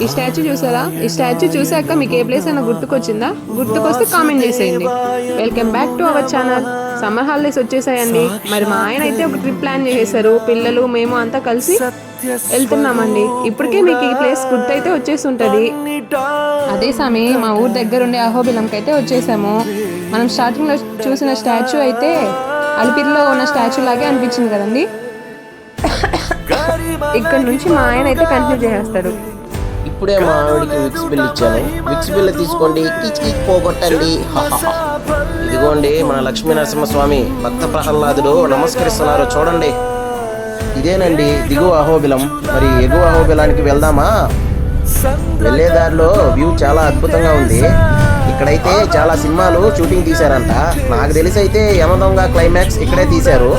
ఈ స్టాచ్యూ చూసారా? ఈ స్టాచ్యూ చూసాక మీకు ఏ ప్లేస్ అయినా గుర్తుకొచ్చిందా? గుర్తుకొస్తే కామెంట్ చేసేయండి. Welcome back to our channel. Summer holidays వచ్చేసాయండి. మరి మా ఆయన అయితే ఒక ట్రిప్ ప్లాన్ చేసేసారు. పిల్లలు మేము అంతా కలిసి వెళ్తున్నామండి. ఇప్పటికే మీకు ఈ ప్లేస్ గుర్తయితే వచ్చేసి ఉంటుంది. అదే సామి మా ఊరు దగ్గర ఉండే అహోబిలంకి అయితే వచ్చేసాము. మనం స్టార్టింగ్లో చూసిన స్టాచ్యూ అయితే అలిపిరిలో ఉన్న స్టాచ్యూ లాగే అనిపించింది కదండి. ఇక్కడ నుంచి మా ఆయన అయితే కంటిన్యూ చేసేస్తాడు. ఇప్పుడే మా ఆవిడికి విక్స్ బిల్ ఇచ్చాను. విక్స్ బిల్ తీసుకోండి, కిచ్ పోగొట్టండి. ఇదిగోండి మన లక్ష్మీ నరసింహస్వామి భక్త ప్రహ్లాదుడు నమస్కరిస్తున్నారు చూడండి. ఇదేనండి దిగువ అహోబిలం. మరి ఎగువ అహోబిలానికి వెళ్దామా? వెళ్ళే దారిలో వ్యూ చాలా అద్భుతంగా ఉంది. ఇక్కడైతే చాలా సినిమాలు షూటింగ్ తీశారంట. నాకు తెలిసి అయితే యమదొంగ క్లైమాక్స్ ఇక్కడే తీశారు.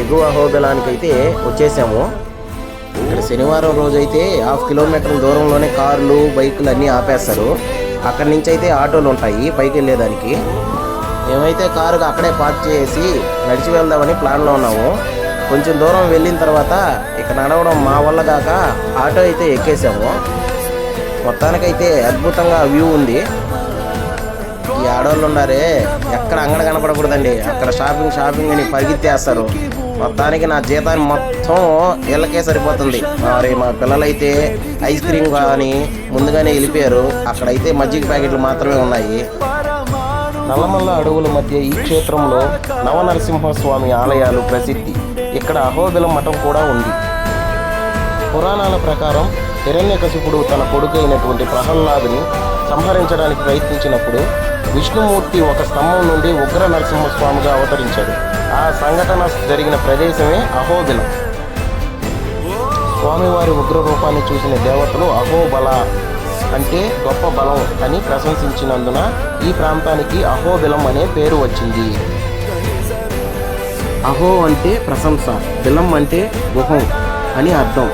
ఎగువ అహోబిలానికి అయితే వచ్చేసాము. ఇక్కడ శనివారం రోజు అయితే 1/2 కిలోమీటర్ల దూరంలోనే కార్లు బైకులు అన్నీ ఆపేస్తారు. అక్కడి నుంచి అయితే ఆటోలు ఉంటాయి పైకి వెళ్ళేదానికి. మేమైతే కారుగా అక్కడే పార్క్ చేసి నడిచి వెళ్దామని ప్లాన్లో ఉన్నాము. కొంచెం దూరం వెళ్ళిన తర్వాత ఇక్కడ నడవడం మా వల్ల కాక ఆటో అయితే ఎక్కేసాము. మొత్తానికైతే అద్భుతంగా వ్యూ ఉంది. ఈ ఆడవాళ్ళు ఉన్నారే, ఎక్కడ అంగడి కనపడకూడదండి, అక్కడ షాపింగ్ అని పరిగెత్తేస్తారు. మొత్తానికి నా జీతాన్ని మొత్తం ఇళ్ళకే సరిపోతుంది. మరి మా పిల్లలైతే ఐస్ క్రీమ్ కానీ ముందుగానే వెళ్ళిపోయారు. అక్కడైతే మజ్జిగ ప్యాకెట్లు మాత్రమే ఉన్నాయి. నల్లమల్ల అడవుల మధ్య ఈ క్షేత్రంలో నవనరసింహస్వామి ఆలయాలు ప్రసిద్ధి. ఇక్కడ అహోబిలం మఠం కూడా ఉంది. పురాణాల ప్రకారం హిరణ్యకశిపుడు తన కొడుకు అయినటువంటి ప్రహ్లాదుని సంహరించడానికి ప్రయత్నించినప్పుడు విష్ణుమూర్తి ఒక స్తంభం నుండి ఉగ్ర నరసింహస్వామిగా అవతరించాడు. ఆ సంఘటన జరిగిన ప్రదేశమే అహోబిలం. స్వామివారి ఉగ్ర రూపాన్ని చూసిన దేవతలు అహోబల అంటే గొప్ప బలం అని ప్రశంసించినందున ఈ ప్రాంతానికి అహోబిలం అనే పేరు వచ్చింది. అహో అంటే ప్రశంస, బిలం అంటే గుహం అని అర్థం.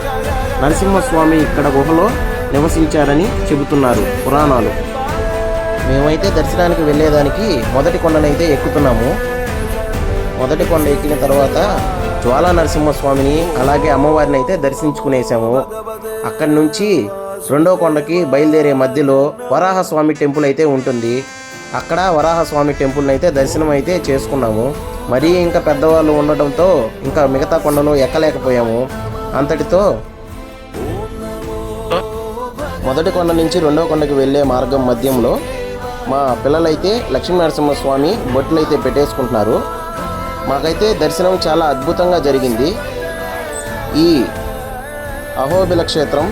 నరసింహస్వామి ఇక్కడ గుహలో నివసించారని చెబుతున్నారు పురాణాలు. మేమైతే దర్శనానికి వెళ్ళేదానికి మొదటి కొండనైతే ఎక్కుతున్నాము. మొదటి కొండ ఎక్కిన తర్వాత జ్వాలా నరసింహస్వామిని అలాగే అమ్మవారిని అయితే దర్శించుకునేసాము. అక్కడి నుంచి రెండో కొండకి బయలుదేరే మధ్యలో వరాహస్వామి టెంపుల్ అయితే ఉంటుంది. అక్కడ వరాహస్వామి టెంపుల్ని అయితే దర్శనం అయితే చేసుకున్నాము. మరీ ఇంకా పెద్దవాళ్ళు ఉండటంతో ఇంకా మిగతా కొండలు ఎక్కలేకపోయాము. అంతటితో మొదటి కొండ నుంచి రెండో కొండకి వెళ్ళే మార్గం మధ్యంలో మా పిల్లలైతే లక్ష్మీనరసింహస్వామి బొట్టులు అయితే పెట్టేసుకుంటున్నారు. మాకైతే దర్శనం చాలా అద్భుతంగా జరిగింది. ఈ అహోబిల క్షేత్రం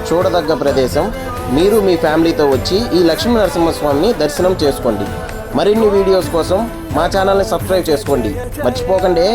చూడదగ్గ ప్రదేశం. మీరు మీ ఫ్యామిలీతో వచ్చి ఈ లక్ష్మీనరసింహస్వామిని దర్శనం చేసుకోండి. మరిన్ని వీడియోస్ కోసం మా ఛానల్ని సబ్స్క్రైబ్ చేసుకోండి, మర్చిపోకండి.